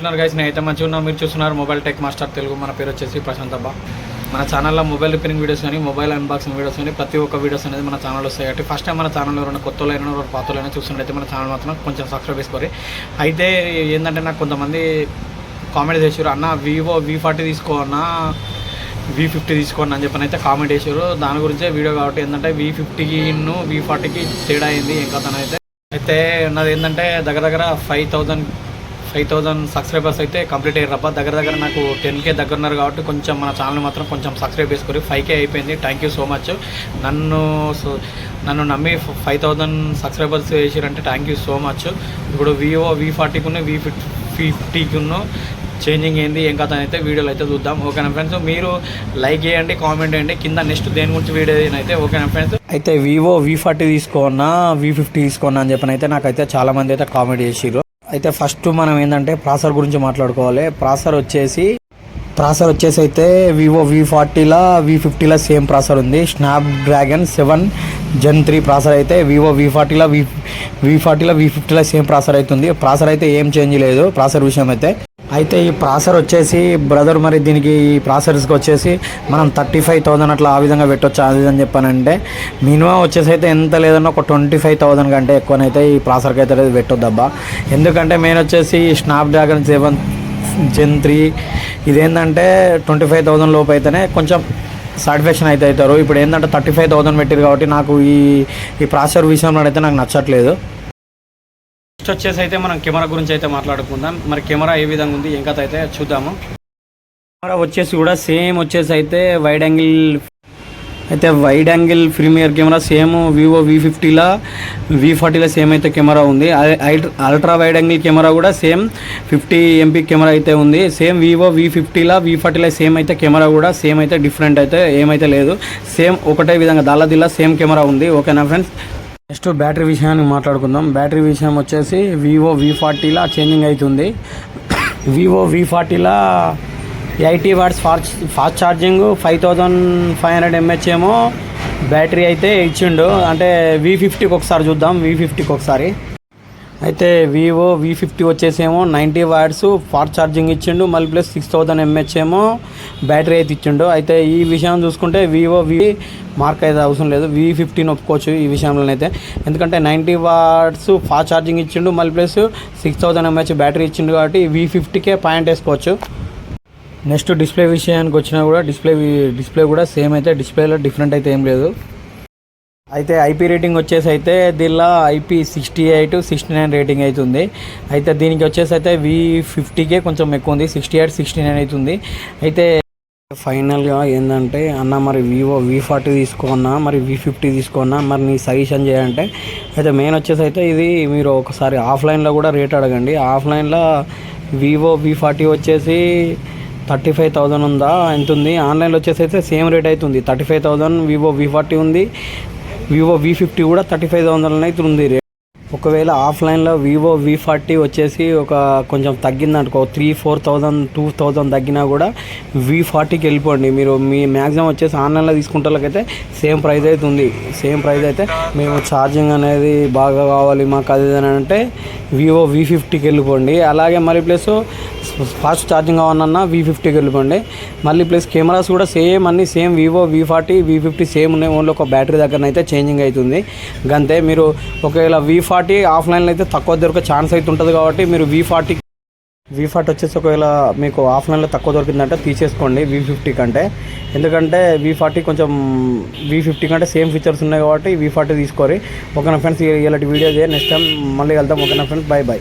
ఎట్లున్నారు గైస్? నేనైతే మంచిగా ఉన్నా. మీరు చూస్తున్నారు మొబైల్ టెక్ మాస్టర్ తెలుగు. మన పేరు వచ్చేసి ప్రశాంత్ అబ్బా. మన ఛానల్లో మొబైల్ రిపేరింగ్ వీడియోస్ కానీ మొబైల్ అన్బాక్సింగ్ వీడియోస్ కానీ ప్రతి ఒక్క వీడియోస్ అనేది మన ఛానల్ వస్తాయి. అంటే ఫస్ట్ టైం మన ఛానల్లో ఎవరైనా కొత్తలైనా పాతలైనా చూస్తున్నట్టయితే మన ఛానల్ మాత్రం కొంచెం సబ్స్క్రైబ్ చేసుకోరు. అయితే ఏంటంటే నాకు కొంతమంది కామెంట్ చేసారు, అన్న వివో V40 తీసుకో అన్న, V50 తీసుకోండి అని చెప్పని అయితే కామెంట్ చేశారు. దాని గురించే వీడియో కాబట్టి ఏంటంటే V50కి V40కి తేడా అయింది ఏం కథ అయితే నాది ఏంటంటే దగ్గర 5,000 సబ్స్క్రైబర్స్ అయితే కంప్లీట్ అయ్యారు. దగ్గర నాకు 10K దగ్గర ఉన్నారు కాబట్టి కొంచెం మన ఛానల్ మాత్రం కొంచెం సబ్స్క్రైబ్ చేసుకొని 5K అయిపోయింది. Thank you so much. నన్ను నమ్మి 5,000 సబ్స్క్రైబర్స్ చేసారంటే థ్యాంక్ యూ సో మచ్. ఇప్పుడు వివో V40కి V50కి చేంజింగ్ ఏంది ఏం కథ అయితే వీడియోలు అయితే చూద్దాం. ఓకేనా ఫ్రెండ్స్? మీరు లైక్ చేయండి, కామెంట్ చేయండి కింద. నెక్స్ట్ దేని గురించి వీడియో అయితే ఓకేనా ఫ్రెండ్స్? అయితే వివో V40 తీసుకోన్నా V50 తీసుకోన్నా అని చెప్పనైతే నాకైతే చాలామంది అయితే కామెంట్ చేసిర్రు. అయితే ఫస్ట్ మనం ఏంటంటే ప్రాసెసర్ గురించి మాట్లాడుకోవాలి. ప్రాసెసర్ వచ్చేసి అయితే వివో V40లా V50లా సేమ్ ప్రాసెసర్ ఉంది. స్నాప్డ్రాగన్ 7 Gen 3 ప్రాసెసర్ అయితే వివో V40లా V50లా సేమ్ ప్రాసెసర్ అవుతుంది. ప్రాసెసర్ అయితే ఏం చేంజ్ లేదు ప్రాసెసర్ విషయం అయితే ఈ ప్రాసెసర్ వచ్చేసి బ్రదర్ మరి దీనికి ఈ ప్రాసెసర్స్కి వచ్చేసి మనం 35,000 అట్లా ఆ విధంగా పెట్టవచ్చు. అది అని చెప్పానంటే మినిమం వచ్చేసి అయితే ఎంత లేదన్నా ఒక 25,000 కంటే ఎక్కువనైతే ఈ ప్రాసెసర్కి అయితే పెట్టొద్దబ్బా. ఎందుకంటే మెయిన్ వచ్చేసి స్నాప్డ్రాగన్ 7 Gen 3 ఇదేంటంటే 25,000 లోపు అయితేనే కొంచెం సాటిస్ఫాక్షన్ అయితే అవుతారు. ఇప్పుడు ఏంటంటే 35,000 పెట్టారు కాబట్టి నాకు ఈ ప్రాసెసర్ విషయంలో అయితే నాకు నచ్చట్లేదు. నెక్స్ట్ వచ్చేసి అయితే మనం కెమెరా గురించి అయితే మాట్లాడుకుందాం. మరి కెమెరా ఏ విధంగా ఉంది ఏం కథ అయితే చూద్దాము. కెమెరా వచ్చేసి కూడా సేమ్ వచ్చేసి అయితే wide angle premier camera same Vivo V50లా V40లా సేమ్ అయితే కెమెరా ఉంది. అల్ట్రా వైడ్ యాంగిల్ కెమెరా కూడా సేమ్ 50 MP కెమెరా అయితే ఉంది. సేమ్ వివో V50లా V40లా సేమ్ అయితే కెమెరా కూడా సేమ్ అయితే డిఫరెంట్ అయితే ఏమైతే లేదు. సేమ్ ఒకటే విధంగా దాల్లా సేమ్ కెమెరా ఉంది. ఓకేనా ఫ్రెండ్స్? నెక్స్ట్ బ్యాటరీ విషయాన్ని మాట్లాడుకుందాం. బ్యాటరీ విషయం వచ్చేసి వివో V40లా చేంజింగ్ అవుతుంది. వివో V40లా 80 వాట్స్ ఫాస్ట్ ఛార్జింగ్ 5,500 mAh ఏమో బ్యాటరీ అయితే ఇచ్చిండు. అంటే V50కి ఒకసారి చూద్దాం. V50కి ఒకసారి అయితే వివో V50 వచ్చేసేమో 90 వాట్స్ ఫాస్ట్ ఛార్జింగ్ ఇచ్చిండు. మళ్ళీ ప్లస్ 6,000 mAh ఏమో బ్యాటరీ అయితే ఇచ్చిండు. అయితే ఈ విషయం చూసుకుంటే వివో మార్క్ అయితే అవసరం లేదు. V50 ఒప్పుకోవచ్చు ఈ విషయంలోనైతే. ఎందుకంటే 90 వాట్స్ ఫాస్ట్ ఛార్జింగ్ ఇచ్చిండు, మళ్ళీ ప్లస్ 6,000 mAh బ్యాటరీ ఇచ్చిండు కాబట్టి V50కే పాయింట్ వేసుకోవచ్చు. నెక్స్ట్ డిస్ప్లే విషయానికి వచ్చినా కూడా డిస్ప్లే కూడా సేమ్ అయితే డిస్ప్లేలో డిఫరెంట్ అయితే ఏం లేదు. అయితే ఐపీ రేటింగ్ వచ్చేసి అయితే దీనిలో IP68, 69 రేటింగ్ అవుతుంది. అయితే దీనికి వచ్చేసి అయితే V50కే కొంచెం ఎక్కువ ఉంది, 68, 69 అవుతుంది. అయితే ఫైనల్గా ఏంటంటే అన్న మరి వివో V40 తీసుకున్నా మరి V50 తీసుకున్నా మరి నీ సజెషన్ చేయాలంటే అయితే మెయిన్ వచ్చేసి అయితే ఇది మీరు ఒకసారి ఆఫ్లైన్లో కూడా రేట్ అడగండి. ఆఫ్లైన్లో వివో V40 వచ్చేసి 35,000 ఉందా ఎంత ఉంది. ఆన్లైన్లో వచ్చేసి అయితే సేమ్ రేట్ అవుతుంది 35,000. వివో V40 ఉంది, వివో V50 కూడా 35,000 అయితే ఉంది రేట్. ఒకవేళ ఆఫ్లైన్లో వివో V40 వచ్చేసి ఒక కొంచెం తగ్గిందనుకో 3,000-4,000, 2,000 తగ్గినా కూడా V40కి వెళ్ళిపోండి మీరు. మీ మ్యాక్సిమం వచ్చేసి ఆన్లైన్లో తీసుకుంటే సేమ్ ప్రైస్ అయితే ఉంది. సేమ్ ప్రైస్ అయితే మేము ఛార్జింగ్ అనేది బాగా కావాలి మాకు అది అని అంటే వివో V50కి వెళ్ళిపోండి. అలాగే మళ్ళీ ప్లస్ ఫాస్ట్ ఛార్జింగ్ కావాలన్నా V50కి వెళ్ళిపోండి. మళ్ళీ ప్లస్ కెమెరాస్ కూడా సేమ్ అన్నీ same Vivo V40, V50 same ఉన్నాయి. ఓన్లీ ఒక బ్యాటరీ దగ్గరనైతే చేంజింగ్ అవుతుంది గంతే. మీరు ఒకవేళ V40 ఆఫ్లైన్లో అయితే తక్కువ దొరికే ఛాన్స్ అయితే ఉంటుంది కాబట్టి మీరు V40 వచ్చేసి ఒకవేళ మీకు ఆఫ్లైన్లో తక్కువ దొరికిందంటే తీసేసుకోండి V50 కంటే. ఎందుకంటే V40 కొంచెం V50 కంటే సేమ్ ఫీచర్స్ ఉన్నాయి కాబట్టి V40 తీసుకోరి. ఓకేనా ఫ్రెండ్స్? ఇలాంటి వీడియో చేయండి. నెక్స్ట్ టైం మళ్ళీ వెళ్తాం. ఓకేనా ఫ్రెండ్స్? బై.